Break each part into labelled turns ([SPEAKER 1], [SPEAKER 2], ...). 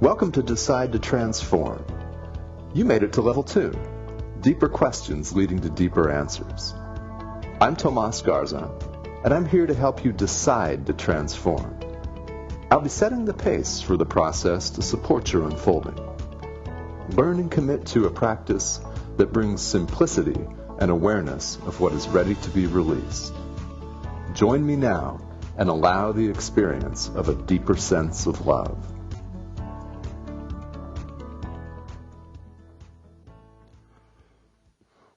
[SPEAKER 1] Welcome to Decide to Transform. You made it to level 2, deeper questions leading to deeper answers. I'm Tomas Garza, and I'm here to help you decide to transform. I'll be setting the pace for the process to support your unfolding. Learn and commit to a practice that brings simplicity and awareness of what is ready to be released. Join me now and allow the experience of a deeper sense of love.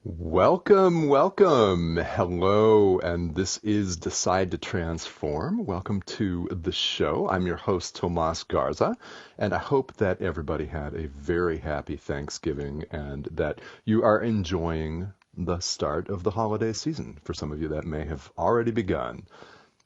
[SPEAKER 1] Welcome. Hello, and this is Decide to Transform. Welcome to the show. I'm your host, Tomas Garza, and I hope that everybody had a very happy Thanksgiving and that you are enjoying the start of the holiday season. For some of you, that may have already begun.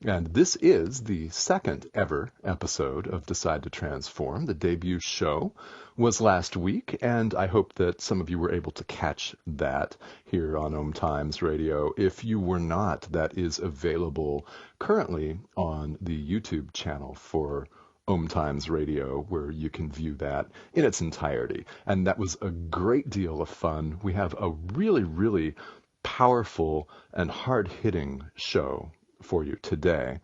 [SPEAKER 1] And this is the second ever episode of Decide to Transform. The debut show was last week, and I hope that some of you were able to catch that here on Om Times Radio. If you were not, that is available currently on the YouTube channel for Om Times Radio, where you can view that in its entirety. And that was a great deal of fun. We have a really powerful and hard-hitting show for you today.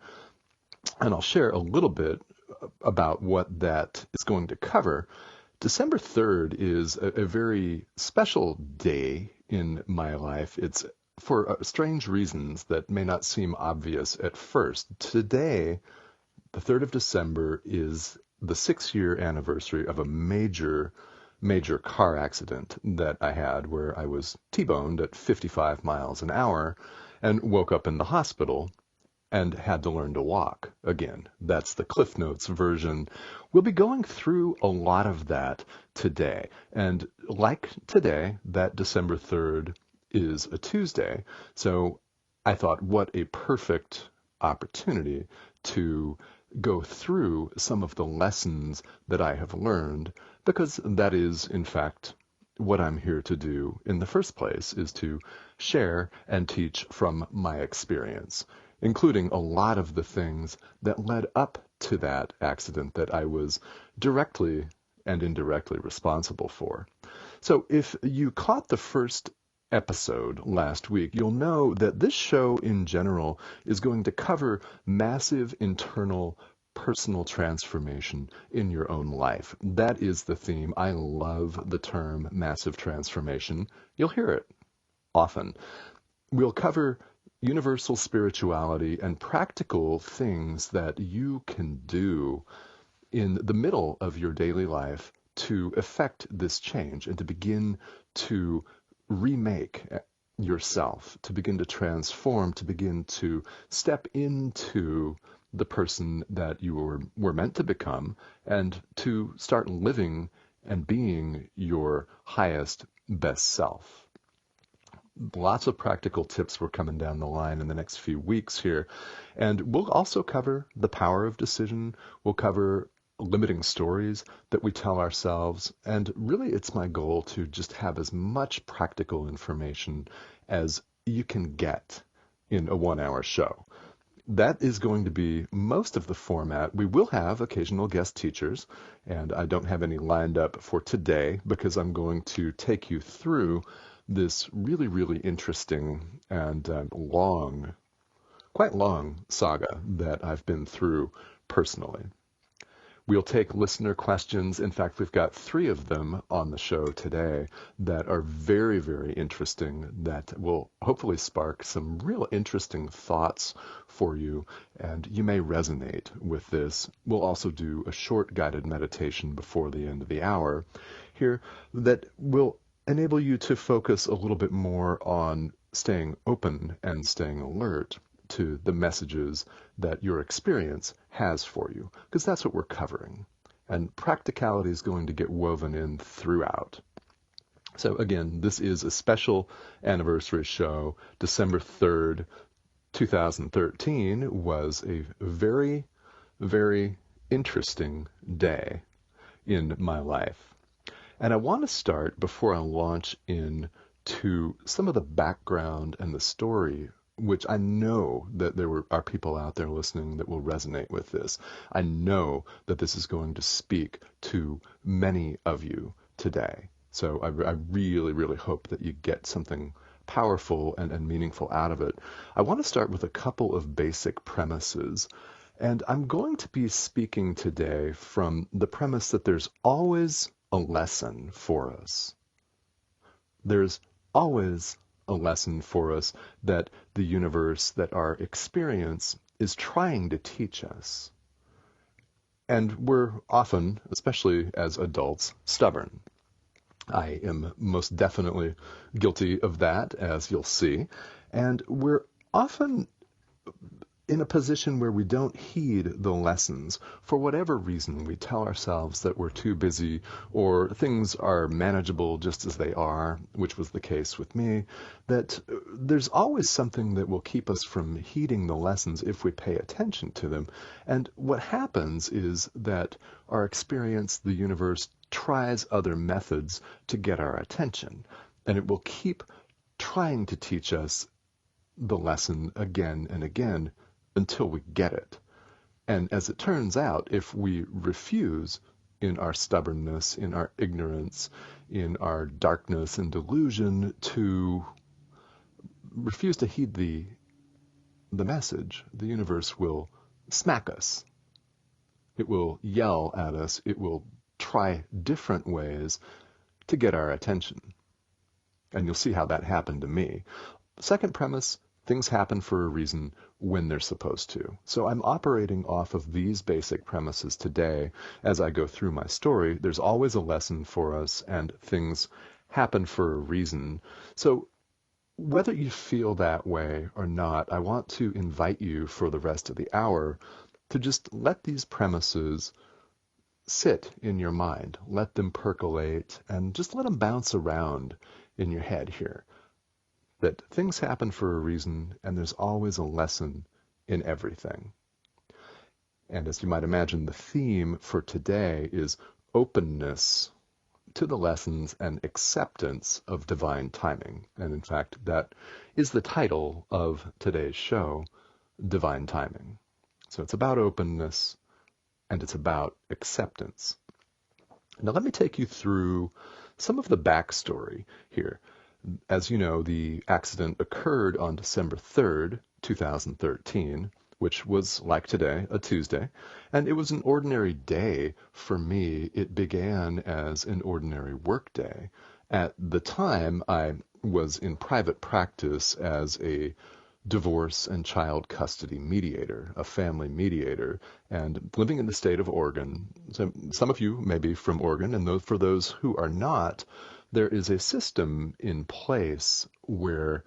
[SPEAKER 1] And I'll share a little bit about what that is going to cover. December 3rd is a very special day in my life. It's for strange reasons that may not seem obvious at first. Today, the 3rd of December, is the 6-year anniversary of a major car accident that I had where I was T-boned at 55 miles an hour and woke up in the hospital and had to learn to walk again. That's the Cliff Notes version. We'll be going through a lot of that today. And like today, that December 3rd is a Tuesday. So I thought, what a perfect opportunity to go through some of the lessons that I have learned, because that is, in fact, what I'm here to do in the first place, is to share and teach from my experience, including a lot of the things that led up to that accident that I was directly and indirectly responsible for. So if you caught the first episode last week, you'll know that this show in general is going to cover massive internal personal transformation in your own life. That is the theme. I love the term massive transformation. You'll hear it often. We'll cover universal spirituality and practical things that you can do in the middle of your daily life to effect this change and to begin to remake yourself, to begin to transform, to begin to step into the person that you were meant to become, and to start living and being your highest, best self. Lots of practical tips were coming down the line in the next few weeks here. And we'll also cover the power of decision. We'll cover limiting stories that we tell ourselves. And really, it's my goal to just have as much practical information as you can get in a 1-hour show. That is going to be most of the format. We will have occasional guest teachers, and I don't have any lined up for today because I'm going to take you through this really interesting and quite long saga that I've been through personally. We'll take listener questions. In fact, we've got 3 of them on the show today that are very interesting, that will hopefully spark some real interesting thoughts for you, and you may resonate with this. We'll also do a short guided meditation before the end of the hour here that will enable you to focus a little bit more on staying open and staying alert to the messages that your experience has for you, because that's what we're covering. And practicality is going to get woven in throughout. So again, this is a special anniversary show. December 3rd, 2013 was a very interesting day in my life. And I want to start, before I launch into some of the background and the story which I know that are people out there listening that will resonate with this. I know that this is going to speak to many of you today. So I really, really hope that you get something powerful and meaningful out of it. I want to start with a couple of basic premises. And I'm going to be speaking today from the premise that there's always a lesson for us. There's always a lesson for us that the universe, that our experience is trying to teach us. And we're often, especially as adults, stubborn. I am most definitely guilty of that, as you'll see. And we're often in a position where we don't heed the lessons. For whatever reason, we tell ourselves that we're too busy or things are manageable just as they are, which was the case with me, that there's always something that will keep us from heeding the lessons if we pay attention to them. And what happens is that our experience, the universe, tries other methods to get our attention. And it will keep trying to teach us the lesson again and again until we get it. And as it turns out, if we refuse in our stubbornness, in our ignorance, in our darkness and delusion to refuse to heed the message, the universe will smack us. It will yell at us. It will try different ways to get our attention. And you'll see how that happened to me. Second premise, things happen for a reason when they're supposed to. So I'm operating off of these basic premises today as I go through my story. There's always a lesson for us, and things happen for a reason. So whether you feel that way or not, I want to invite you for the rest of the hour to just let these premises sit in your mind. Let them percolate and just let them bounce around in your head here. That things happen for a reason, and there's always a lesson in everything. And as you might imagine, the theme for today is openness to the lessons and acceptance of divine timing. And in fact, that is the title of today's show, Divine Timing. So it's about openness, and it's about acceptance. Now let me take you through some of the backstory here. As you know, the accident occurred on December 3rd, 2013, which was like today, a Tuesday, and it was an ordinary day for me. It began as an ordinary work day. At the time, I was in private practice as a divorce and child custody mediator, a family mediator, and living in the state of Oregon. So some of you may be from Oregon, and for those who are not, there is a system in place where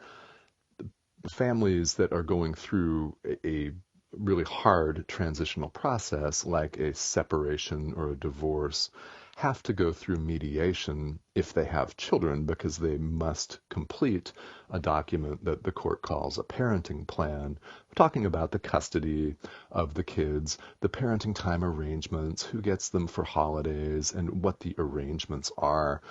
[SPEAKER 1] families that are going through a really hard transitional process, like a separation or a divorce, have to go through mediation if they have children, because they must complete a document that the court calls a parenting plan, talking about the custody of the kids, the parenting time arrangements, who gets them for holidays, and what the arrangements are.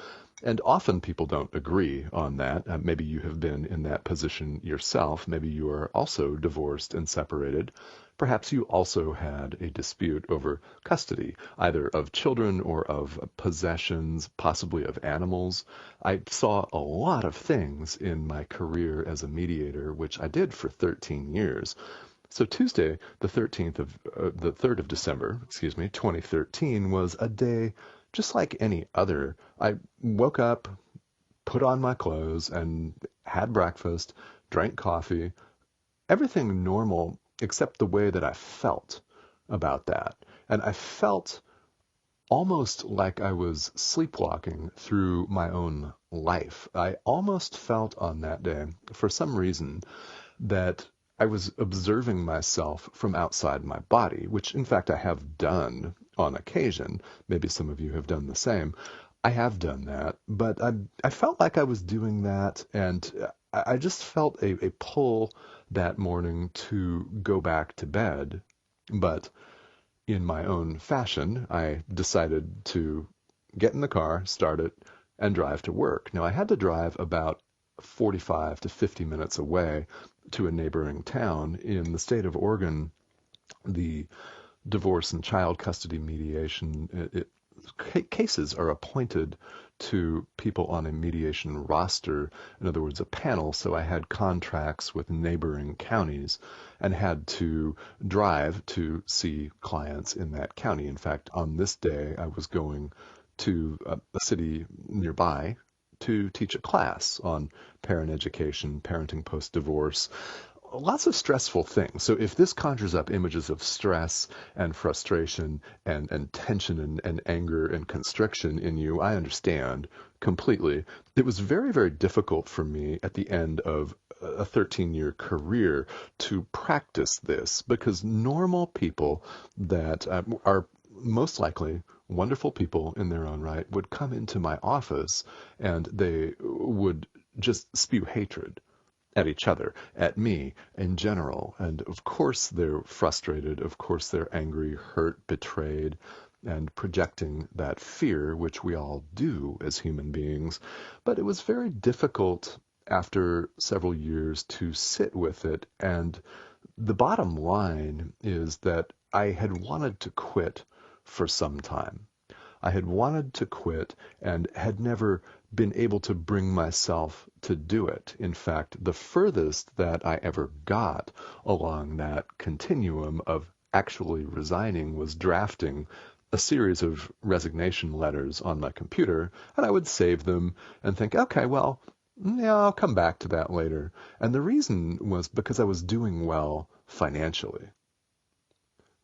[SPEAKER 1] And often people don't agree on that. Maybe you have been in that position yourself. Maybe you are also divorced and separated. Perhaps you also had a dispute over custody, either of children or of possessions, possibly of animals. I saw a lot of things in my career as a mediator, which I did for 13 years. So Tuesday, the 3rd of December, 2013, was a day just like any other. I woke up, put on my clothes, and had breakfast, drank coffee, everything normal except the way that I felt about that. And I felt almost like I was sleepwalking through my own life. I almost felt on that day, for some reason, that I was observing myself from outside my body, which in fact I have done on occasion. Maybe some of you have done the same. I have done that, but I felt like I was doing that, and I just felt a pull that morning to go back to bed. But in my own fashion, I decided to get in the car, start it, and drive to work. Now, I had to drive about 45 to 50 minutes away to a neighboring town. In the state of Oregon, the divorce and child custody mediation cases are appointed to people on a mediation roster, in other words, a panel. So I had contracts with neighboring counties and had to drive to see clients in that county. In fact, on this day, I was going to a city nearby to teach a class on parent education, parenting post-divorce, lots of stressful things. So if this conjures up images of stress and frustration and tension and anger and constriction in you, I understand completely. It was very, very difficult for me at the end of a 13-year career to practice this, because normal people that are most likely wonderful people in their own right would come into my office and they would just spew hatred at each other, at me in general. And of course they're frustrated. Of course they're angry, hurt, betrayed, and projecting that fear, which we all do as human beings. But it was very difficult after several years to sit with it. And the bottom line is that I had wanted to quit for some time. I had wanted to quit and had never been able to bring myself to do it. In fact, the furthest that I ever got along that continuum of actually resigning was drafting a series of resignation letters on my computer, and I would save them and think, okay, well, yeah, I'll come back to that later. And the reason was because I was doing well financially.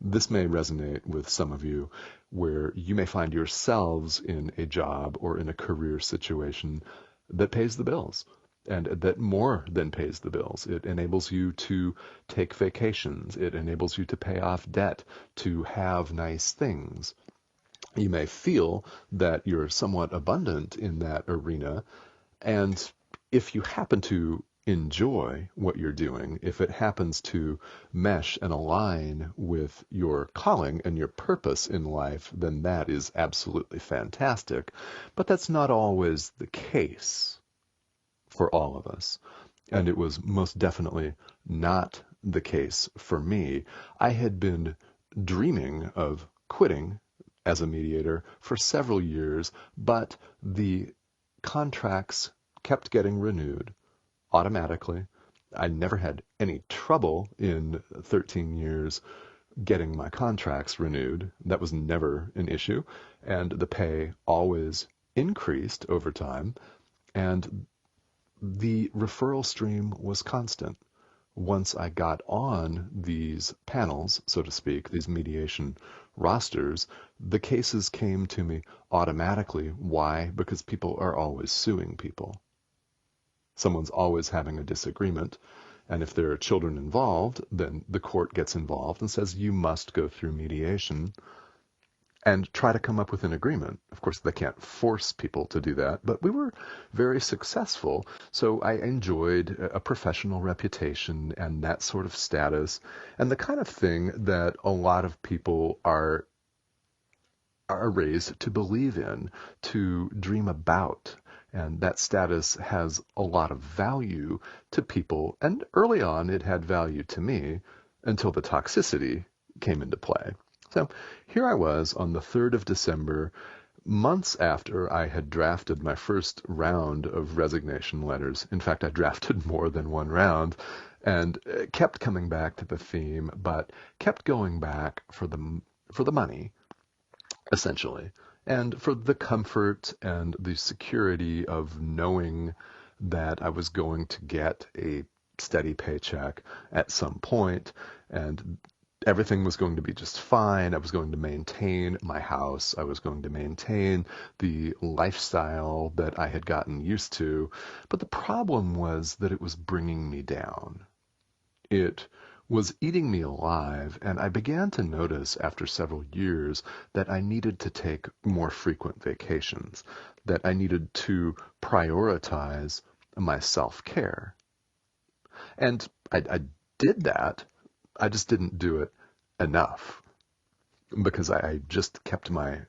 [SPEAKER 1] This may resonate with some of you, where you may find yourselves in a job or in a career situation that pays the bills, and that more than pays the bills. It enables you to take vacations. It enables you to pay off debt, to have nice things. You may feel that you're somewhat abundant in that arena, and if you happen to enjoy what you're doing, if it happens to mesh and align with your calling and your purpose in life, then that is absolutely fantastic. But that's not always the case for all of us. And it was most definitely not the case for me. I had been dreaming of quitting as a mediator for several years, but the contracts kept getting renewed automatically. I never had any trouble in 13 years getting my contracts renewed. That was never an issue. And the pay always increased over time. And the referral stream was constant. Once I got on these panels, so to speak, these mediation rosters, the cases came to me automatically. Why? Because people are always suing people. Someone's always having a disagreement. And if there are children involved, then the court gets involved and says you must go through mediation and try to come up with an agreement. Of course, they can't force people to do that, but we were very successful. So I enjoyed a professional reputation and that sort of status, and the kind of thing that a lot of people are raised to believe in, to dream about. And that status has a lot of value to people. And early on, it had value to me until the toxicity came into play. So here I was on the 3rd of December, months after I had drafted my first round of resignation letters. In fact, I drafted more than one round and kept coming back to the theme, but kept going back for the money, essentially, and for the comfort and the security of knowing that I was going to get a steady paycheck at some point, and everything was going to be just fine. I was going to maintain my house. I was going to maintain the lifestyle that I had gotten used to. But the problem was that it was bringing me down. It was eating me alive, and I began to notice after several years that I needed to take more frequent vacations, that I needed to prioritize my self-care. And I did that. I just didn't do it enough because I just kept my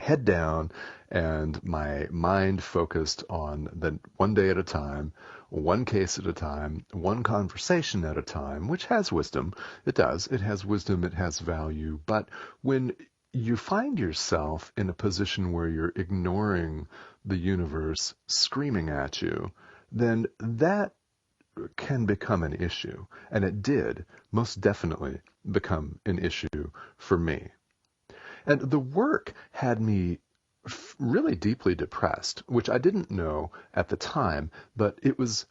[SPEAKER 1] head down and my mind focused on the one day at a time, one case at a time, one conversation at a time, which has wisdom. It does. It has wisdom. It has value. But when you find yourself in a position where you're ignoring the universe screaming at you, then that can become an issue. And it did most definitely become an issue for me. And the work had me really deeply depressed, which I didn't know at the time, but it was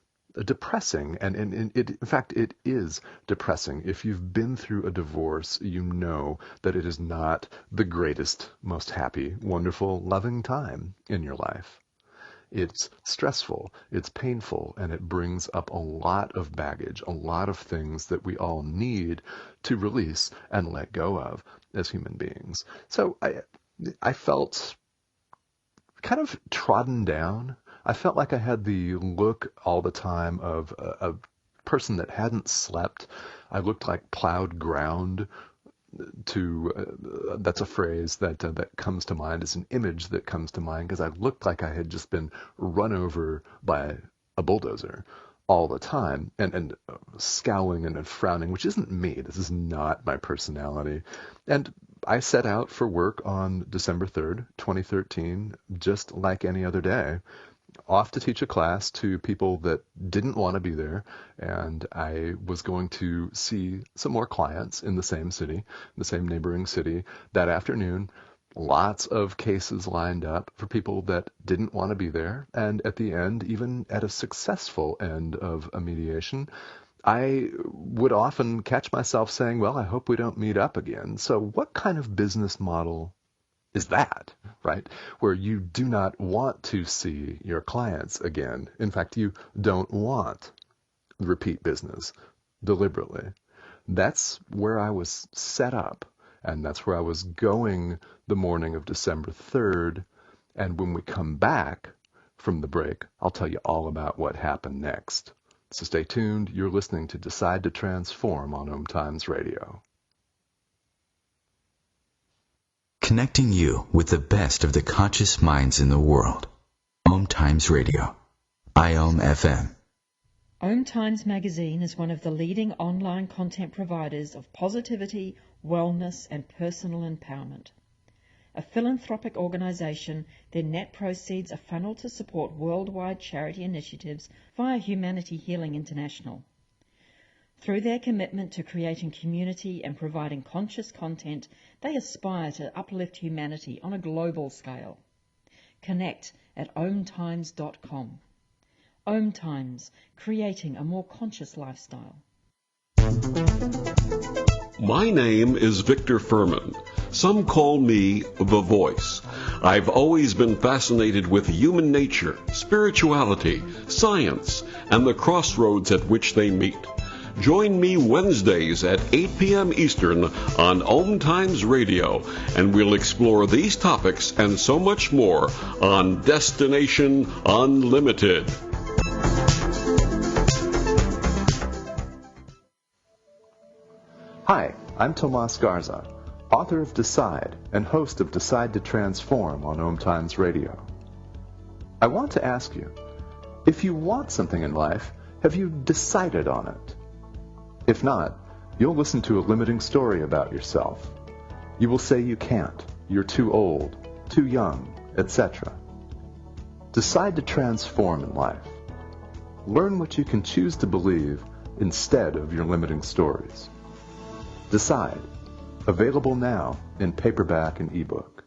[SPEAKER 1] depressing. And it, in fact, it is depressing. If you've been through a divorce, you know that it is not the greatest, most happy, wonderful, loving time in your life. It's stressful, it's painful, and it brings up a lot of baggage, a lot of things that we all need to release and let go of as human beings. So I felt kind of trodden down. I felt like I had the look all the time of a person that hadn't slept. I looked like plowed ground. That's a phrase that comes to mind, is an image that comes to mind, because I looked like I had just been run over by a bulldozer all the time, and scowling and frowning, which isn't me. This is not my personality. And I set out for work on December 3rd, 2013, just like any other day, off to teach a class to people that didn't want to be there, and I was going to see some more clients in the same city, the same neighboring city that afternoon. Lots of cases lined up for people that didn't want to be there, and at the end, even at a successful end of a mediation, I would often catch myself saying, well, I hope we don't meet up again. So what kind of business model is that, right? Where you do not want to see your clients again. In fact, you don't want repeat business deliberately. That's where I was set up, and that's where I was going the morning of December 3rd. And when we come back from the break, I'll tell you all about what happened next. So stay tuned. You're listening to Decide to Transform on Om Times Radio.
[SPEAKER 2] Connecting you with the best of the conscious minds in the world. Om Times Radio. IOM FM.
[SPEAKER 3] Om Times Magazine is one of the leading online content providers of positivity, wellness and personal empowerment. A philanthropic organisation, their net proceeds are funneled to support worldwide charity initiatives via Humanity Healing International. Through their commitment to creating community and providing conscious content, they aspire to uplift humanity on a global scale. Connect at omtimes.com. Om Times, creating a more conscious lifestyle.
[SPEAKER 4] My name is Victor Furman. Some call me The Voice. I've always been fascinated with human nature, spirituality, science, and the crossroads at which they meet. Join me Wednesdays at 8 p.m. Eastern on Om Times Radio, and we'll explore these topics and so much more on Destination Unlimited.
[SPEAKER 1] Hi, I'm Tomas Garza, author of Decide and host of Decide to Transform on Om Times Radio. I want to ask you, if you want something in life, have you decided on it? If not, you'll listen to a limiting story about yourself. You will say you can't, you're too old, too young, etc. Decide to transform in life. Learn what you can choose to believe instead of your limiting stories. Decide. Available now in paperback and ebook.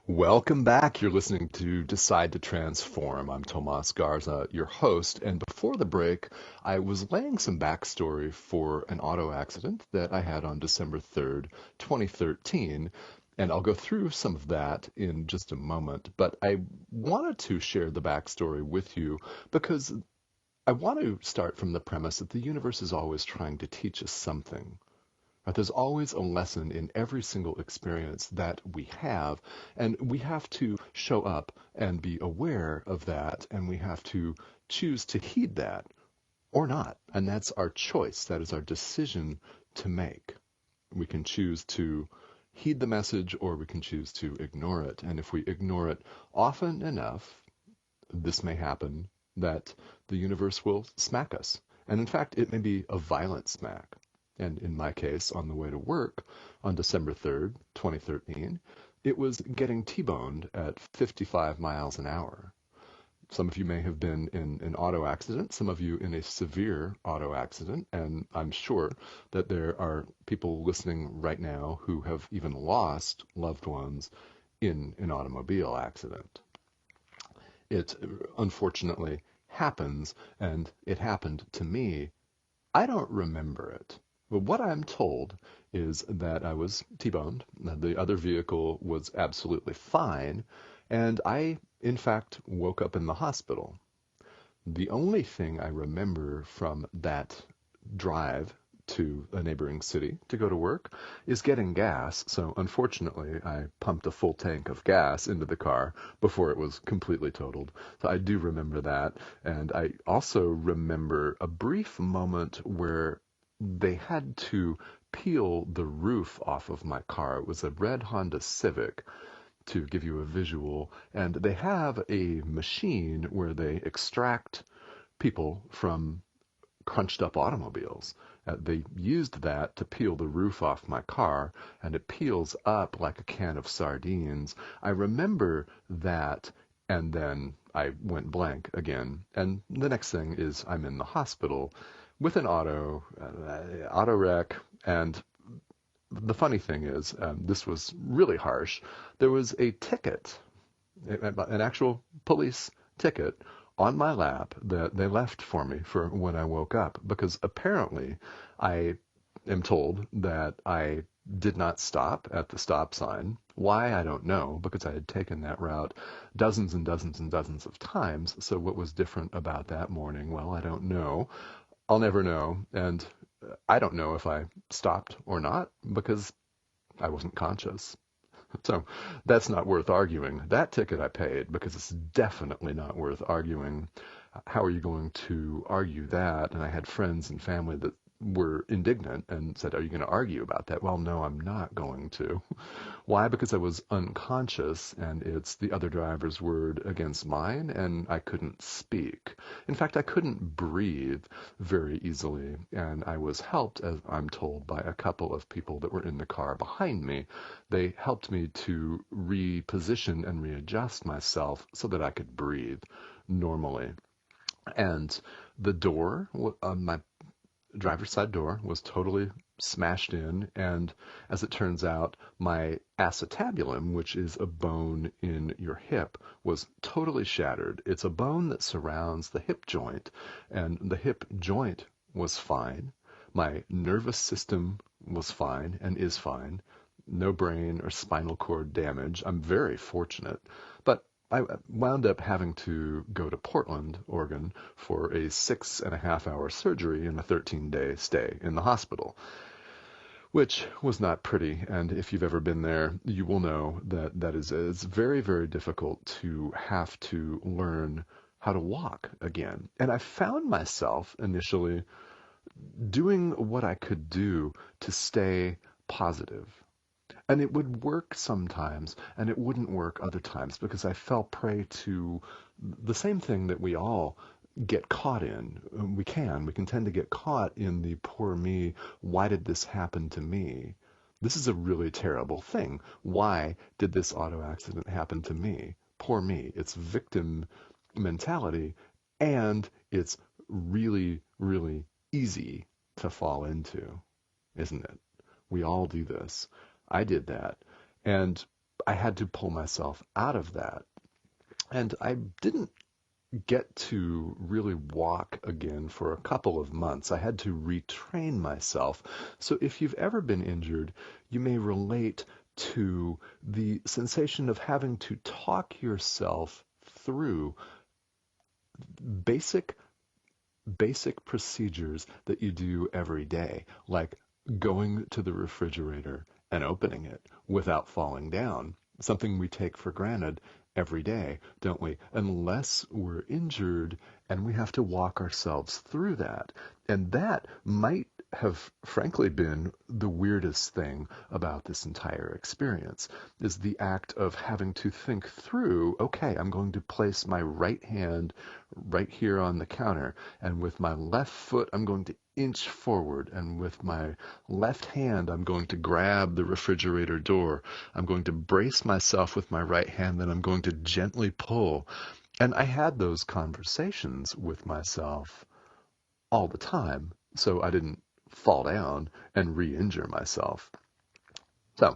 [SPEAKER 1] Welcome back. You're listening to Decide to Transform. I'm Tomas Garza, your host. And before the break, I was laying some backstory for an auto accident that I had on December 3rd, 2013. And I'll go through some of that in just a moment. But I wanted to share the backstory with you because I want to start from the premise that the universe is always trying to teach us something. Right? There's always a lesson in every single experience that we have, and we have to show up and be aware of that, and we have to choose to heed that or not. And that's our choice. That is our decision to make. We can choose to heed the message or we can choose to ignore it. And if we ignore it often enough, this may happen that the universe will smack us. And in fact, it may be a violent smack. And in my case, on the way to work on December 3rd, 2013, it was getting T-boned at 55 miles an hour. Some of you may have been in an auto accident, some of you in a severe auto accident, and I'm sure that there are people listening right now who have even lost loved ones in an automobile accident. It unfortunately happens, and it happened to me. I don't remember it. But what I'm told is that I was T-boned, the other vehicle was absolutely fine, and I, in fact, woke up in the hospital. The only thing I remember from that drive to a neighboring city to go to work is getting gas. So unfortunately, I pumped a full tank of gas into the car before it was completely totaled. So I do remember that. And I also remember a brief moment where they had to peel the roof off of my car. It was a red Honda Civic, to give you a visual. And they have a machine where they extract people from crunched up automobiles. They used that to peel the roof off my car, and it peels up like a can of sardines. I remember that, and then I went blank again. And the next thing is I'm in the hospital with an auto wreck, and the funny thing is, this was really harsh. There was a ticket, an actual police ticket, on my lap that they left for me for when I woke up, because apparently I am told that I did not stop at the stop sign. Why, I don't know, because I had taken that route dozens and dozens and dozens of times. So what was different about that morning? Well, I don't know. I'll never know. And I don't know if I stopped or not because I wasn't conscious. So that's not worth arguing. That ticket I paid because it's definitely not worth arguing. How are you going to argue that? And I had friends and family that were indignant and said, are you going to argue about that? Well, no, I'm not going to. Why? Because I was unconscious, and it's the other driver's word against mine, and I couldn't speak. In fact, I couldn't breathe very easily, and I was helped, as I'm told, by a couple of people that were in the car behind me. They helped me to reposition and readjust myself so that I could breathe normally. And the door on my driver's side door was totally smashed in, and as it turns out, my acetabulum, which is a bone in your hip, was totally shattered. It's a bone that surrounds the hip joint, and the hip joint was fine. My nervous system was fine and is fine. No brain or spinal cord damage. I'm very fortunate. But I wound up having to go to Portland, Oregon, for a 6.5-hour surgery and a 13-day stay in the hospital, which was not pretty. And if you've ever been there, you will know that it's very, very difficult to have to learn how to walk again. And I found myself initially doing what I could do to stay positive. And it would work sometimes, and it wouldn't work other times, because I fell prey to the same thing that we all get caught in. We can tend to get caught in the poor me, why did this happen to me? This is a really terrible thing. Why did this auto accident happen to me? Poor me. It's victim mentality, and it's really, really easy to fall into, isn't it? We all do this. I did that, and I had to pull myself out of that. And I didn't get to really walk again for a couple of months. I had to retrain myself. So if you've ever been injured, you may relate to the sensation of having to talk yourself through basic procedures that you do every day, like going to the refrigerator and opening it without falling down. Something we take for granted every day, don't we? Unless we're injured and we have to walk ourselves through that. And that might have frankly been the weirdest thing about this entire experience, is the act of having to think through, okay, I'm going to place my right hand right here on the counter, and with my left foot I'm going to inch forward, and with my left hand I'm going to grab the refrigerator door. I'm going to brace myself with my right hand, then I'm going to gently pull. And I had those conversations with myself all the time, so I didn't fall down and re-injure myself. So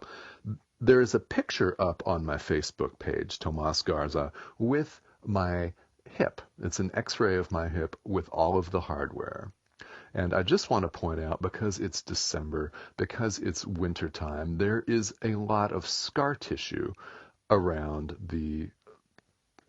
[SPEAKER 1] there is a picture up on my Facebook page, Tomas Garza, with my hip. It's an x-ray of my hip with all of the hardware. And I just want to point out, because it's December, because it's wintertime, there is a lot of scar tissue around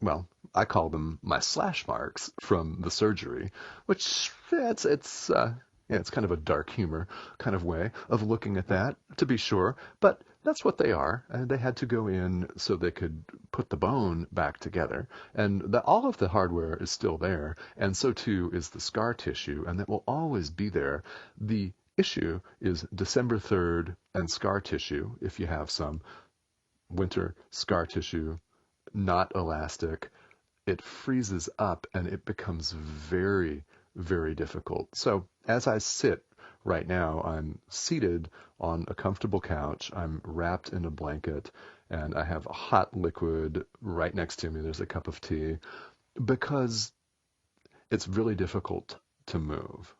[SPEAKER 1] well, I call them my slash marks from the surgery, which it's kind of a dark humor kind of way of looking at that, to be sure, but that's what they are, and they had to go in so they could put the bone back together, and all of the hardware is still there, and so too is the scar tissue, and that will always be there. The issue is December 3rd and scar tissue, if you have some. Winter scar tissue, not elastic, it freezes up and it becomes very, very difficult. So as I sit right now, I'm seated on a comfortable couch, I'm wrapped in a blanket, and I have a hot liquid right next to me. There's a cup of tea, because it's really difficult to move.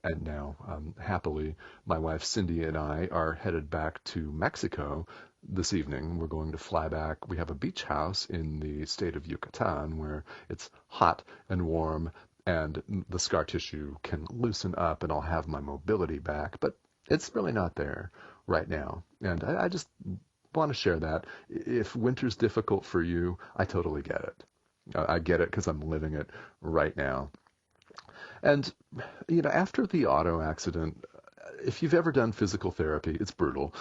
[SPEAKER 1] And now, happily, my wife Cindy and I are headed back to Mexico this evening. We're going to fly back. We have a beach house in the state of Yucatan where it's hot and warm, and the scar tissue can loosen up and I'll have my mobility back. But it's really not there right now. And I just want to share that. If winter's difficult for you, I totally get it. I get it because I'm living it right now. And, after the auto accident, if you've ever done physical therapy, it's brutal.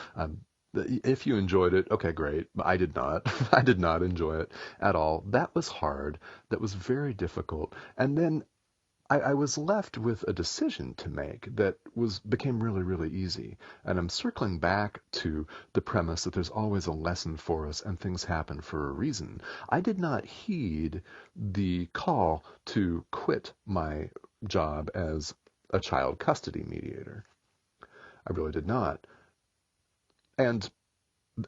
[SPEAKER 1] If you enjoyed it, okay, great. I did not. I did not enjoy it at all. That was hard. That was very difficult. And then I was left with a decision to make that became really, really easy. And I'm circling back to the premise that there's always a lesson for us and things happen for a reason. I did not heed the call to quit my job as a child custody mediator. I really did not. And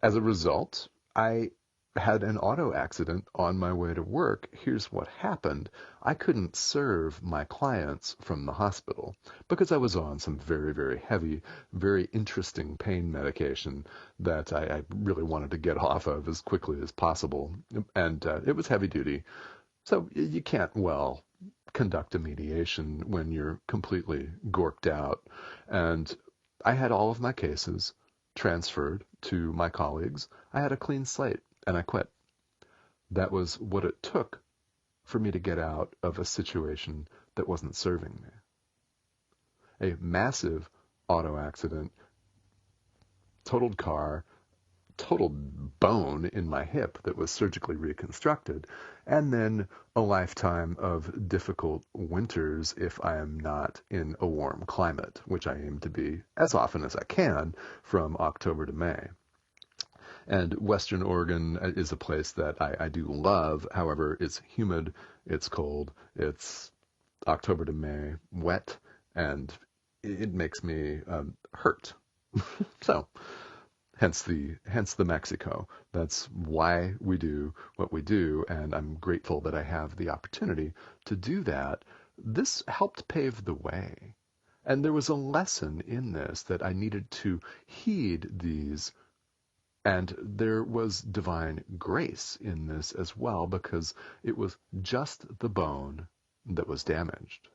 [SPEAKER 1] as a result, I had an auto accident on my way to work. Here's what happened. I couldn't serve my clients from the hospital because I was on some very, very heavy, very interesting pain medication that I really wanted to get off of as quickly as possible. And it was heavy duty. So you can't, conduct a mediation when you're completely gorked out. And I had all of my cases transferred to my colleagues. I had a clean slate. And I quit. That was what it took for me to get out of a situation that wasn't serving me. A massive auto accident, totaled car, totaled bone in my hip that was surgically reconstructed, and then a lifetime of difficult winters if I am not in a warm climate, which I aim to be as often as I can from October to May. And Western Oregon is a place that I do love. However, it's humid, it's cold, it's October to May, wet, and it makes me hurt. So, hence the Mexico. That's why we do what we do, and I'm grateful that I have the opportunity to do that. This helped pave the way. And there was a lesson in this that I needed to heed these. And there was divine grace in this as well, because it was just the bone that was damaged.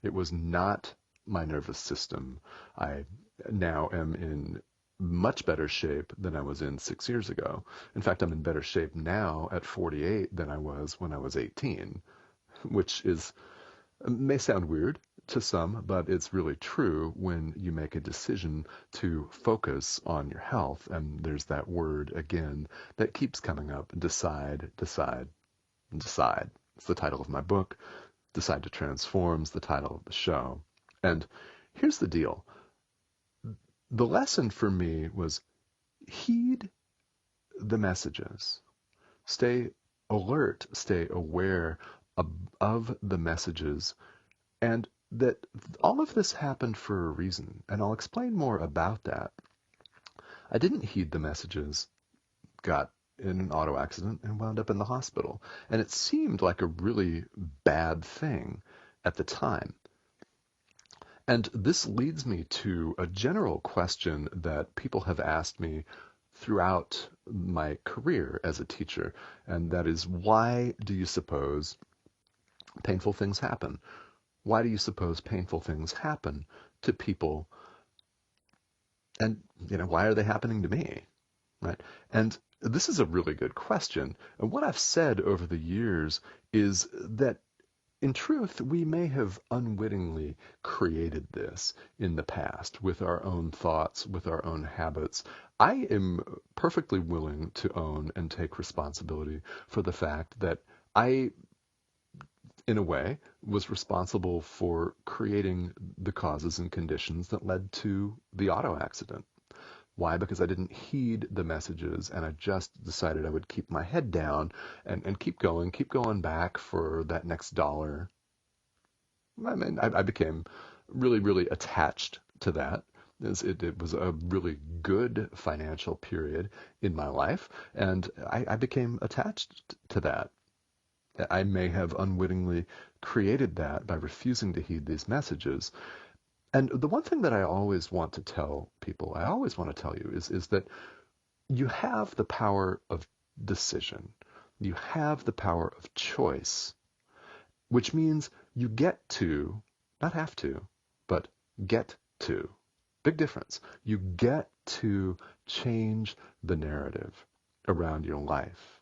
[SPEAKER 1] It was not my nervous system. I now am in much better shape than I was in 6 years ago. In fact, I'm in better shape now at 48 than I was when I was 18, which may sound weird to some, but it's really true when you make a decision to focus on your health. And there's that word again that keeps coming up: decide, decide, decide. It's the title of my book. Decide to Transform's the title of the show. And here's the deal. The lesson for me was heed the messages. Stay alert, stay aware of the messages, and that all of this happened for a reason. And I'll explain more about that. I didn't heed the messages, got in an auto accident, and wound up in the hospital. And it seemed like a really bad thing at the time. And this leads me to a general question that people have asked me throughout my career as a teacher, and that is, why do you suppose painful things happen? Why do you suppose painful things happen to people? And, why are they happening to me? Right? And this is a really good question. And what I've said over the years is that, in truth, we may have unwittingly created this in the past with our own thoughts, with our own habits. I am perfectly willing to own and take responsibility for the fact that I, in a way, was responsible for creating the causes and conditions that led to the auto accident. Why? Because I didn't heed the messages, and I just decided I would keep my head down and keep going back for that next dollar. I mean, I became really, really attached to that. It was a really good financial period in my life, and I became attached to that. I may have unwittingly created that by refusing to heed these messages. And the one thing that I always want to tell people, I always want to tell you, is that you have the power of decision. You have the power of choice, which means you get to, not have to, but get to. Big difference. You get to change the narrative around your life.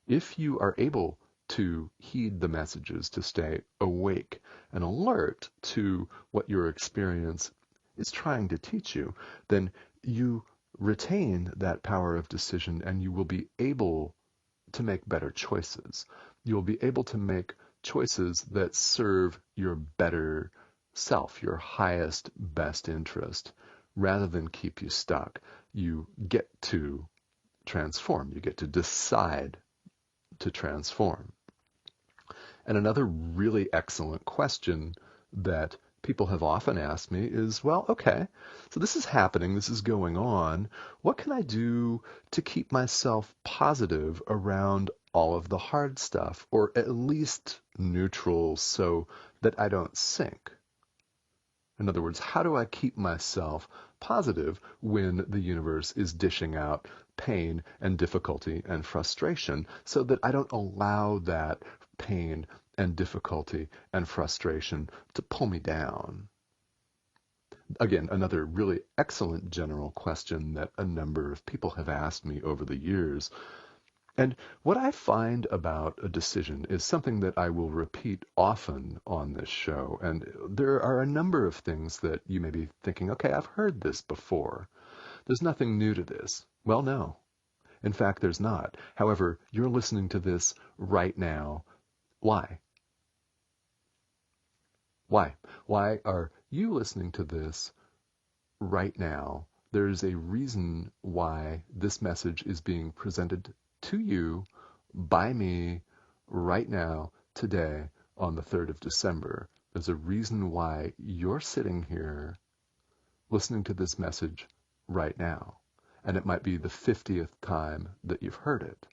[SPEAKER 1] If you are able to heed the messages, to stay awake and alert to what your experience is trying to teach you, then you retain that power of decision, and you will be able to make better choices. You'll be able to make choices that serve your better self, your highest, best interest, rather than keep you stuck. You get to transform. You get to decide to transform. And another really excellent question that people have often asked me is, well, okay, so this is happening, this is going on. What can I do to keep myself positive around all of the hard stuff, or at least neutral so that I don't sink? In other words, how do I keep myself positive when the universe is dishing out pain and difficulty and frustration, so that I don't allow that pain and difficulty and frustration to pull me down? Again, another really excellent general question that a number of people have asked me over the years. And what I find about a decision is something that I will repeat often on this show. And there are a number of things that you may be thinking, okay, I've heard this before. There's nothing new to this. Well, no. In fact, there's not. However, you're listening to this right now. Why? Why? Why are you listening to this right now? There's a reason why this message is being presented to you by me right now, today, on the 3rd of December. There's a reason why you're sitting here listening to this message right now. And it might be the 50th time that you've heard it.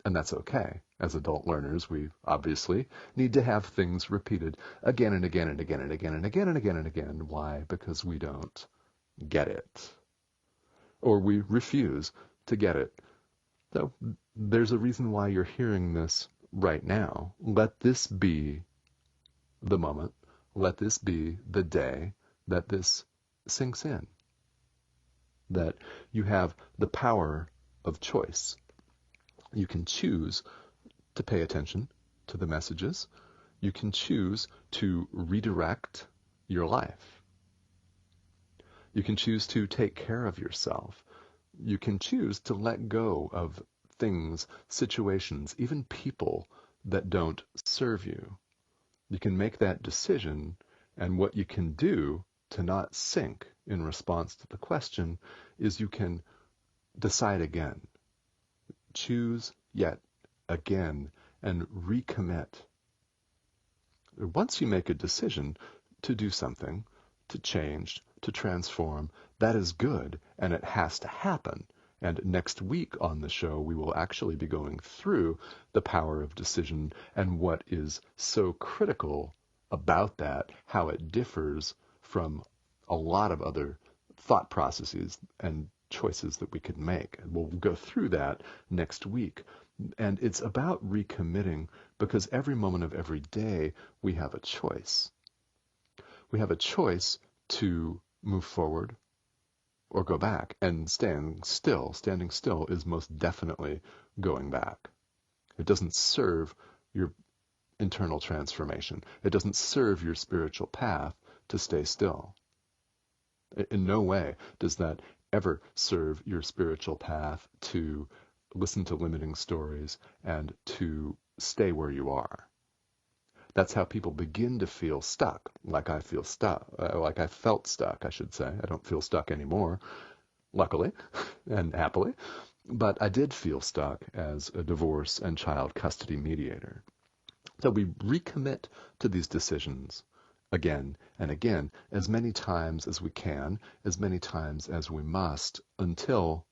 [SPEAKER 1] And that's okay. As adult learners, we obviously need to have things repeated again and again and again and again and again and again and again. Why? Because we don't get it. Or we refuse to get it. So there's a reason why you're hearing this right now. Let this be the moment. Let this be the day that this sinks in. That you have the power of choice. You can choose to pay attention to the messages. You can choose to redirect your life. You can choose to take care of yourself. You can choose to let go of things, situations, even people that don't serve you. You can make that decision, and what you can do to not sink in response to the question is you can decide again. Choose yet again and recommit. Once you make a decision to do something, to change, to transform, that is good, and it has to happen. And next week on the show, we will actually be going through the power of decision and what is so critical about that, how it differs from a lot of other thought processes and choices that we could make. And we'll go through that next week. And it's about recommitting, because every moment of every day we have a choice. We have a choice to move forward or go back. And standing still is most definitely going back. It doesn't serve your internal transformation. It doesn't serve your spiritual path to stay still. In no way does that ever serve your spiritual path to listen to limiting stories and to stay where you are. That's how people begin to feel stuck, like I felt stuck, I should say. I don't feel stuck anymore, luckily and happily, but I did feel stuck as a divorce and child custody mediator. So we recommit to these decisions again and again, as many times as we can, as many times as we must, until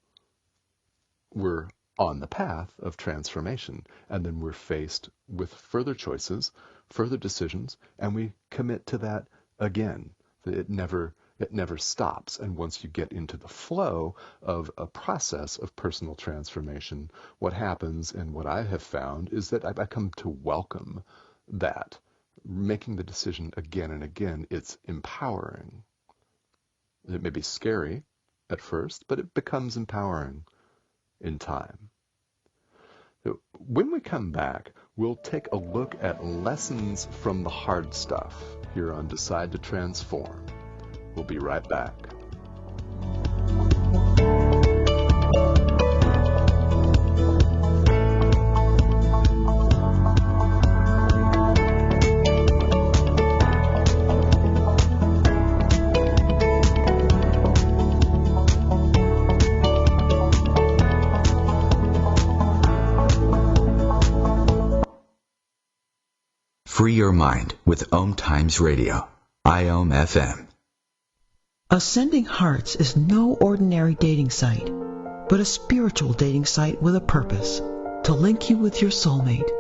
[SPEAKER 1] we're on the path of transformation. And then we're faced with further choices, further decisions, and we commit to that again. It never stops. And once you get into the flow of a process of personal transformation, what happens, and what I have found, is that I come to welcome that. Making the decision again and again, it's empowering. It may be scary at first, but it becomes empowering in time. So when we come back, we'll take a look at lessons from the hard stuff here on Decide to Transform. We'll be right back.
[SPEAKER 2] Free your mind with Om Times Radio, IOM FM.
[SPEAKER 5] Ascending Hearts is no ordinary dating site, but a spiritual dating site with a purpose, to link you with your soulmate.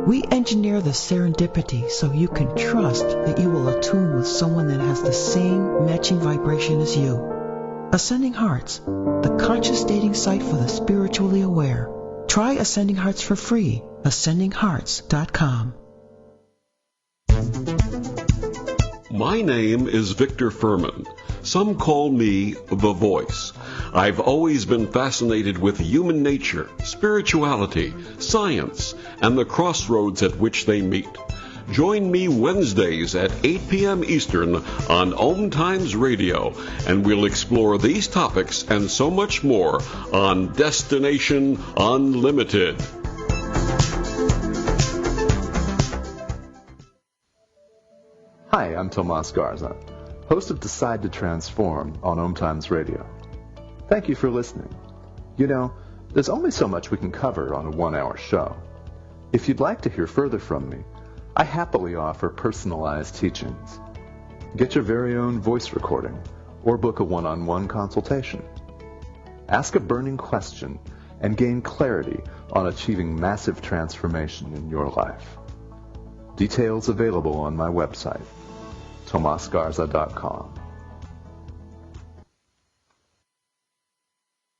[SPEAKER 5] We engineer the serendipity so you can trust that you will attune with someone that has the same matching vibration as you. Ascending Hearts, the conscious dating site for the spiritually aware. Try Ascending Hearts for free, ascendinghearts.com.
[SPEAKER 4] My name is Victor Furman. Some call me The Voice. I've always been fascinated with human nature, spirituality, science, and the crossroads at which they meet. Join me Wednesdays at 8 p.m. Eastern on Om Times Radio, and we'll explore these topics and so much more on Destination Unlimited.
[SPEAKER 1] Hi, I'm Tomas Garza, host of Decide to Transform on Om Times Radio. Thank you for listening. You know, there's only so much we can cover on a 1-hour show. If you'd like to hear further from me, I happily offer personalized teachings. Get your very own voice recording or book a one-on-one consultation. Ask a burning question and gain clarity on achieving massive transformation in your life. Details available on my website, tomasgarza.com.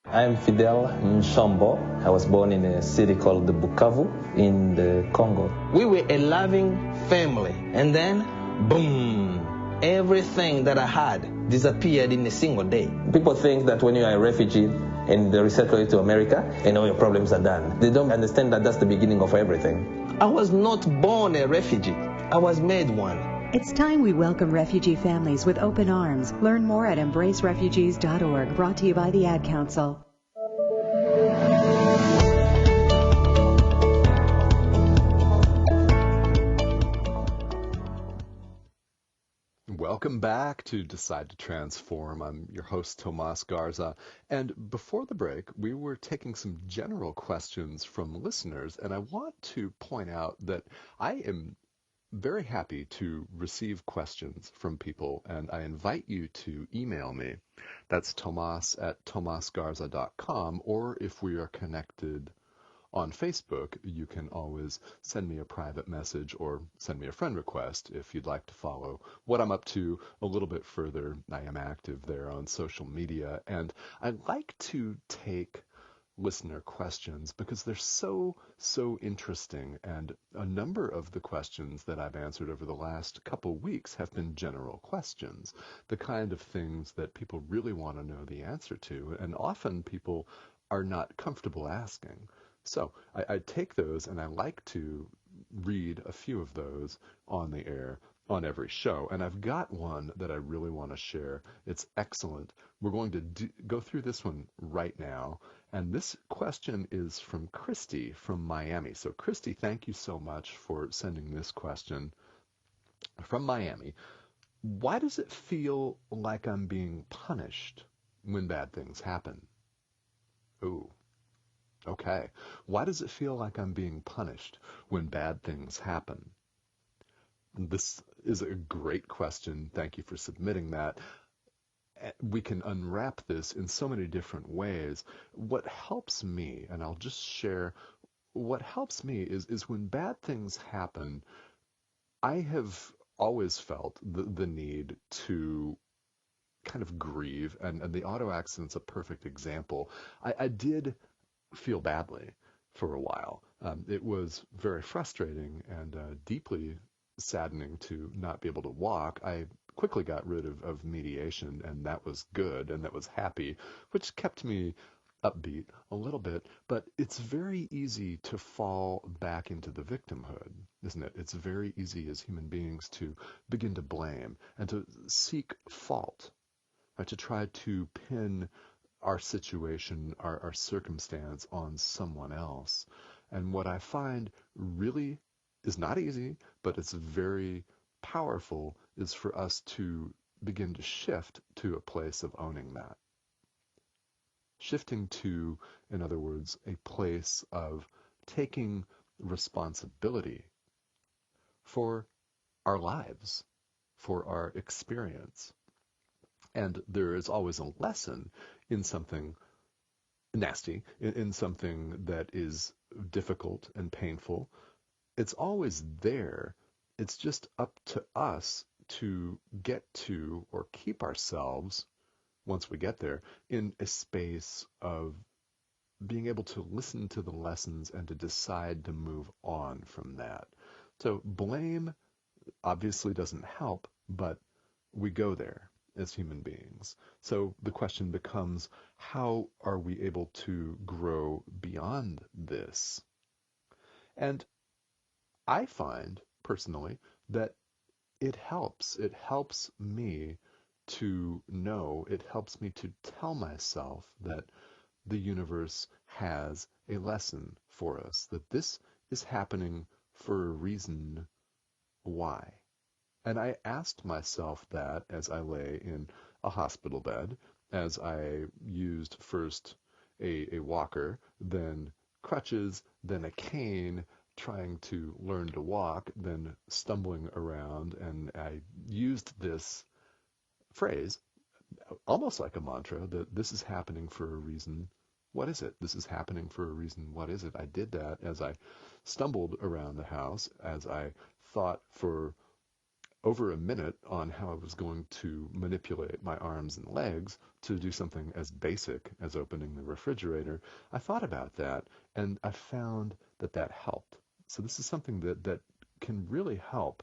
[SPEAKER 6] I'm Fidel Nshombo. I was born in a city called Bukavu in the Congo. We were a loving family, and then, boom, everything that I had disappeared in a single day. People think that when you are a refugee and they resettle you to America and all your problems are done. They don't understand that that's the beginning of everything. I was not born a refugee. I was made one.
[SPEAKER 7] It's time we welcome refugee families with open arms. Learn more at embracerefugees.org, brought to you by the Ad Council.
[SPEAKER 1] Welcome back to Decide to Transform. I'm your host, Tomas Garza. And before the break, we were taking some general questions from listeners. And I want to point out that I am very happy to receive questions from people, and I invite you to email me. That's tomas@tomasgarza.com, or if we are connected on Facebook, you can always send me a private message or send me a friend request if you'd like to follow what I'm up to a little bit further. I am active there on social media, and I like to take listener questions because they're so interesting, and a number of the questions that I've answered over the last couple weeks have been general questions, the kind of things that people really want to know the answer to, and often people are not comfortable asking. So I take those and I like to read a few of those on the air on every show. And I've got one that I really want to share. It's excellent. We're going to go through this one right now. And this question is from Christy from Miami. So Christy, thank you so much for sending this question from Miami. Why does it feel like I'm being punished when bad things happen? Ooh. Okay. Why does it feel like I'm being punished when bad things happen? This is a great question. Thank you for submitting that. We can unwrap this in so many different ways. What helps me, and I'll just share, what helps me is when bad things happen, I have always felt the need to kind of grieve, and the auto accident's a perfect example. I did feel badly for a while. It was very frustrating and deeply saddening to not be able to walk. I quickly got rid of mediation, and that was good, and that was happy, which kept me upbeat a little bit. But it's very easy to fall back into the victimhood, isn't it? It's very easy as human beings to begin to blame and to seek fault, right? To try to pin our situation, our circumstance on someone else. And what I find really is not easy, but it's very powerful, is for us to begin to shift to a place of owning that. Shifting to, in other words, a place of taking responsibility for our lives, for our experience. And there is always a lesson in something nasty, in something that is difficult and painful. It's always there. It's just up to us to get to or keep ourselves, once we get there, in a space of being able to listen to the lessons and to decide to move on from that. So blame obviously doesn't help, but we go there as human beings. So the question becomes, how are we able to grow beyond this? And I find, personally, that it helps. It helps me to know, it helps me to tell myself that the universe has a lesson for us, that this is happening for a reason. Why? And I asked myself that as I lay in a hospital bed, as I used first a walker, then crutches, then a cane, trying to learn to walk, then stumbling around, and I used this phrase, almost like a mantra, that this is happening for a reason. What is it? This is happening for a reason. What is it? I did that as I stumbled around the house, as I thought for over a minute on how I was going to manipulate my arms and legs to do something as basic as opening the refrigerator. I thought about that, and I found that that helped. So this is something that can really help,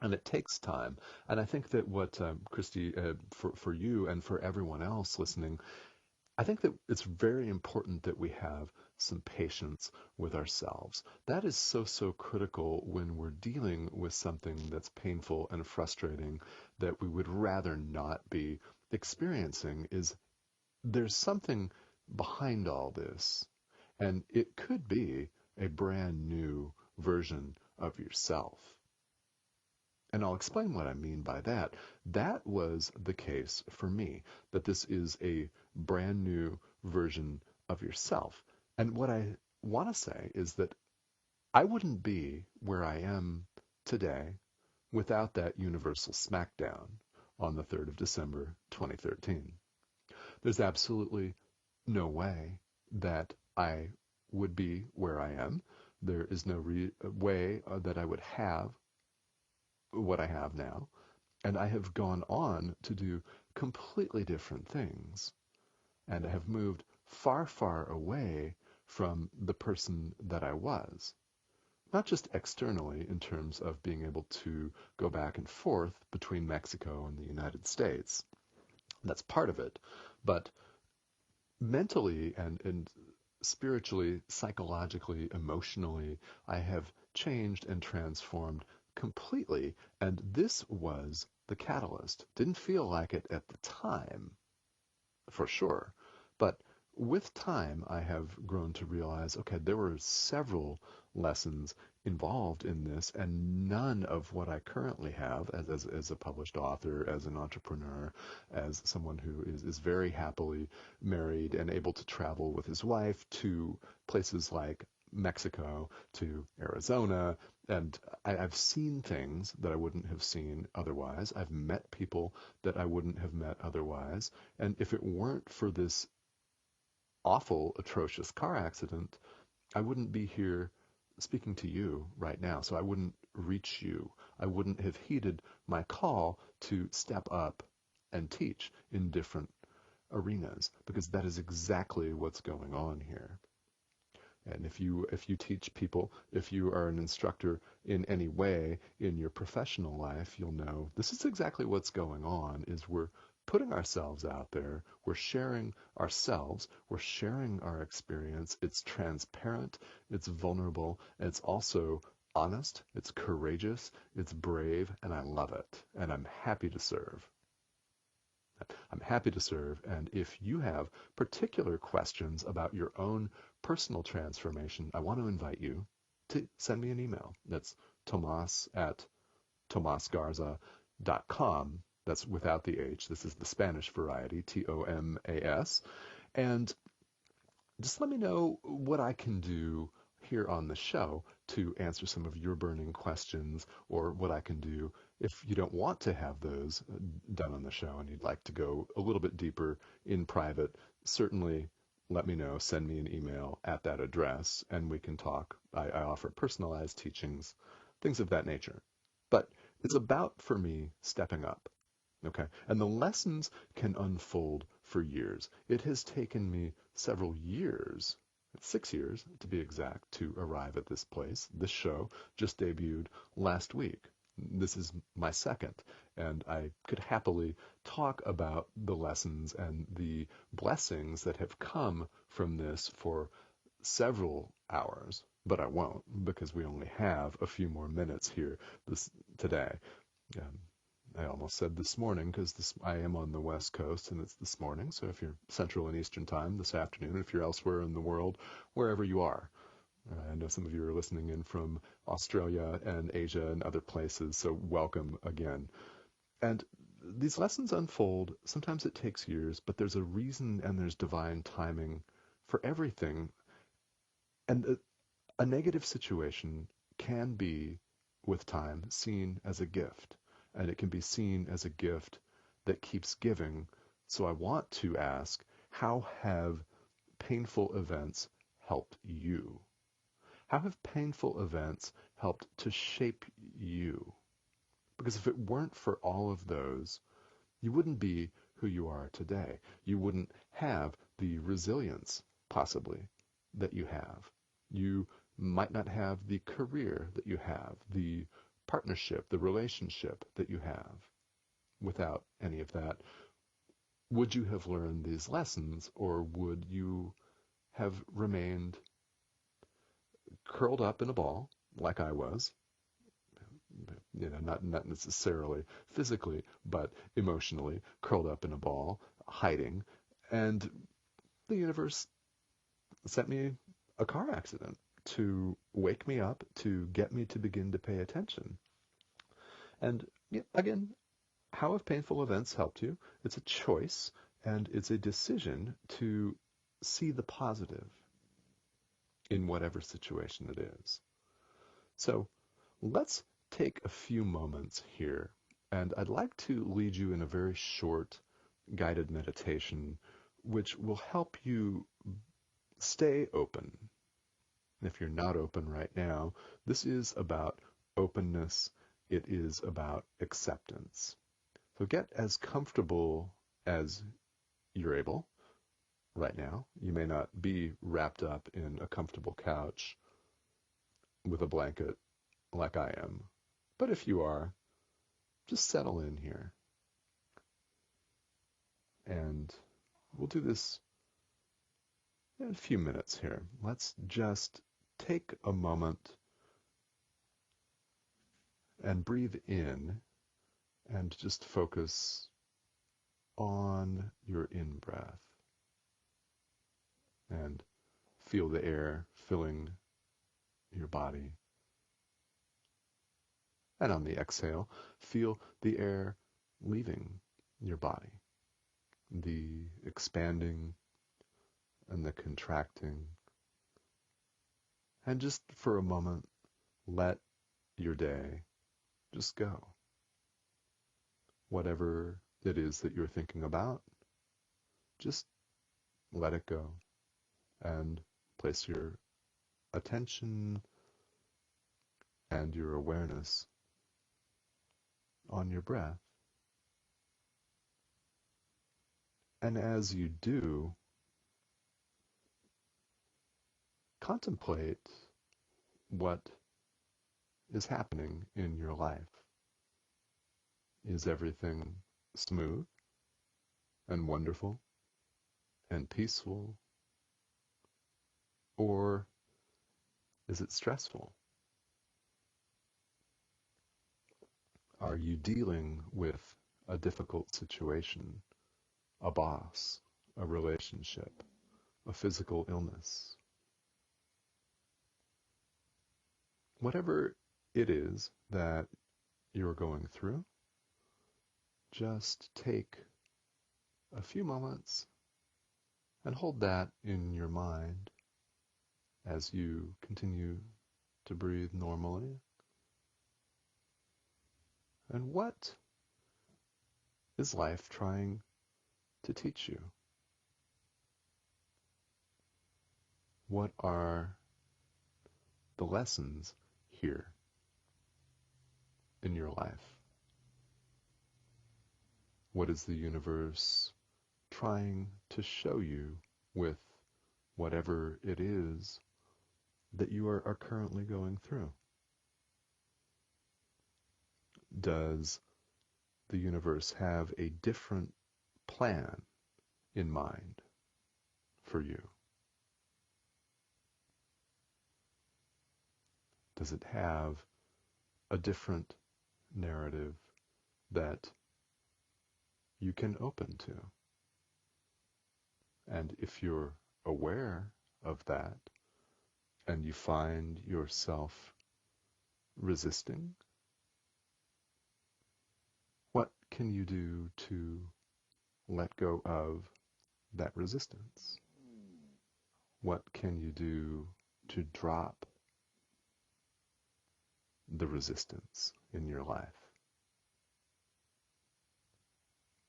[SPEAKER 1] and it takes time. And I think that what, Christy, for you and for everyone else listening, I think that it's very important that we have some patience with ourselves. That is so critical when we're dealing with something that's painful and frustrating that we would rather not be experiencing. Is there's something behind all this, and it could be a brand new version of yourself. And I'll explain what I mean by that. That was the case for me, that this is a brand new version of yourself. And what I want to say is that I wouldn't be where I am today without that universal smackdown on the 3rd of December, 2013. There's absolutely no way that I would be where I am. There is no way that I would have what I have now. And I have gone on to do completely different things. And I have moved far away from the person that I was. Not just externally in terms of being able to go back and forth between Mexico and the United States. That's part of it. But mentally and spiritually, psychologically, emotionally, I have changed and transformed completely. And this was the catalyst. Didn't feel like it at the time, for sure. But with time, I have grown to realize, okay, there were several lessons involved in this, and none of what I currently have as a published author, as an entrepreneur, as someone who is very happily married and able to travel with his wife to places like Mexico, to Arizona, and I've seen things that I wouldn't have seen otherwise. I've met people that I wouldn't have met otherwise. And if it weren't for this awful, atrocious car accident, I wouldn't be here speaking to you right now. So I wouldn't reach you. I wouldn't have heeded my call to step up and teach in different arenas, because that is exactly what's going on here. And if you teach people, if you are an instructor in any way in your professional life, you'll know this is exactly what's going on. Is we're putting ourselves out there, we're sharing ourselves, we're sharing our experience. It's transparent, it's vulnerable, and it's also honest, it's courageous, it's brave, and I love it. And I'm happy to serve. I'm happy to serve. And if you have particular questions about your own personal transformation, I want to invite you to send me an email. That's tomas@tomasgarza.com. That's without the H. This is the Spanish variety, TOMAS. And just let me know what I can do here on the show to answer some of your burning questions, or what I can do if you don't want to have those done on the show and you'd like to go a little bit deeper in private. Certainly let me know. Send me an email at that address and we can talk. I offer personalized teachings, things of that nature. But it's about, for me, stepping up. Okay? And the lessons can unfold for years. It has taken me several years, 6 years to be exact, to arrive at this place. This show just debuted last week. This is my second, and I could happily talk about the lessons and the blessings that have come from this for several hours, but I won't, because we only have a few more minutes here today. I almost said this morning, because I am on the West Coast and it's this morning. So if you're Central and Eastern time, this afternoon. If you're elsewhere in the world, wherever you are. I know some of you are listening in from Australia and Asia and other places, so welcome again. And these lessons unfold. Sometimes it takes years, but there's a reason and there's divine timing for everything. And a negative situation can be, with time, seen as a gift. And it can be seen as a gift that keeps giving. So I want to ask, how have painful events helped you? How have painful events helped to shape you? Because if it weren't for all of those, you wouldn't be who you are today. You wouldn't have the resilience, possibly, that you have. You might not have the career that you have, the partnership, the relationship that you have. Without any of that, would you have learned these lessons, or would you have remained curled up in a ball like I was? Not necessarily physically, but emotionally curled up in a ball, hiding, and the universe sent me a car accident to wake me up, to get me to begin to pay attention. And again, how have painful events helped you? It's a choice, and it's a decision to see the positive in whatever situation it is. So let's take a few moments here, and I'd like to lead you in a very short guided meditation which will help you stay open. If you're not open right now, this is about openness. It is about acceptance. So get as comfortable as you're able right now. You may not be wrapped up in a comfortable couch with a blanket like I am, but if you are, just settle in here. And we'll do this in a few minutes here. Let's just take a moment and breathe in and just focus on your in-breath and feel the air filling your body. And on the exhale, feel the air leaving your body, the expanding and the contracting. And just for a moment, let your day just go. Whatever it is that you're thinking about, just let it go and place your attention and your awareness on your breath. And as you do, contemplate what is happening in your life. Is everything smooth and wonderful and peaceful? Or is it stressful? Are you dealing with a difficult situation, a boss, a relationship, a physical illness? Whatever it is that you're going through, just take a few moments and hold that in your mind as you continue to breathe normally. And what is life trying to teach you? What are the lessons here in your life? What is the universe trying to show you with whatever it is that you are currently going through? Does the universe have a different plan in mind for you? Does it have a different narrative that you can open to? And if you're aware of that and you find yourself resisting, what can you do to let go of that resistance? What can you do to drop the resistance in your life?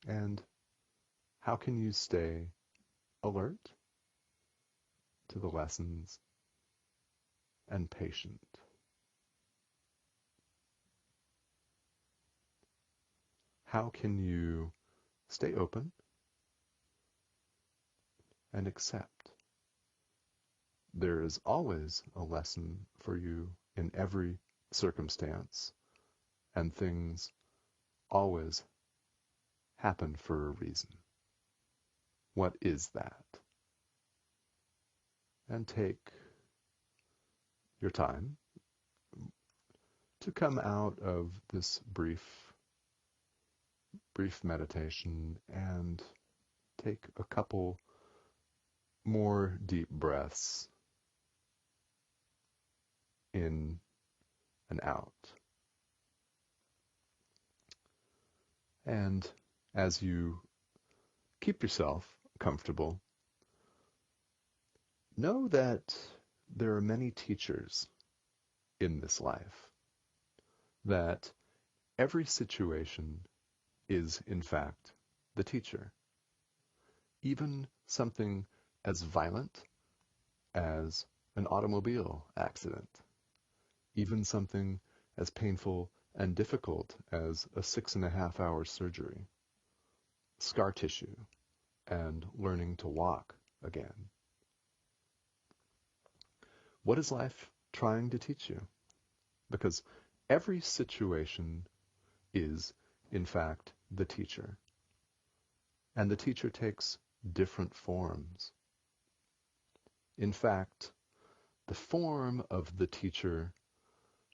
[SPEAKER 1] And how can you stay alert to the lessons and patient? How can you stay open and accept? There is always a lesson for you in every circumstance, and things always happen for a reason. What is that? And take your time to come out of this brief meditation and take a couple more deep breaths in and out. And as you keep yourself comfortable, know that there are many teachers in this life, that every situation is, in fact, the teacher. Even something as violent as an automobile accident, even something as painful and difficult as a 6.5-hour surgery, scar tissue, and learning to walk again. What is life trying to teach you? Because every situation is, in fact, the teacher. And the teacher takes different forms. In fact, the form of the teacher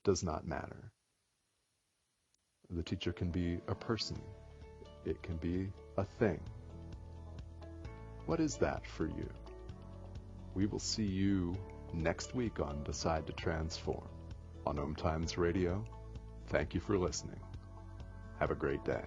[SPEAKER 1] does not matter. The teacher can be a person. It can be a thing. What is that for you? We will see you next week on Decide to Transform on Om Times Radio. Thank you for listening. Have a great day.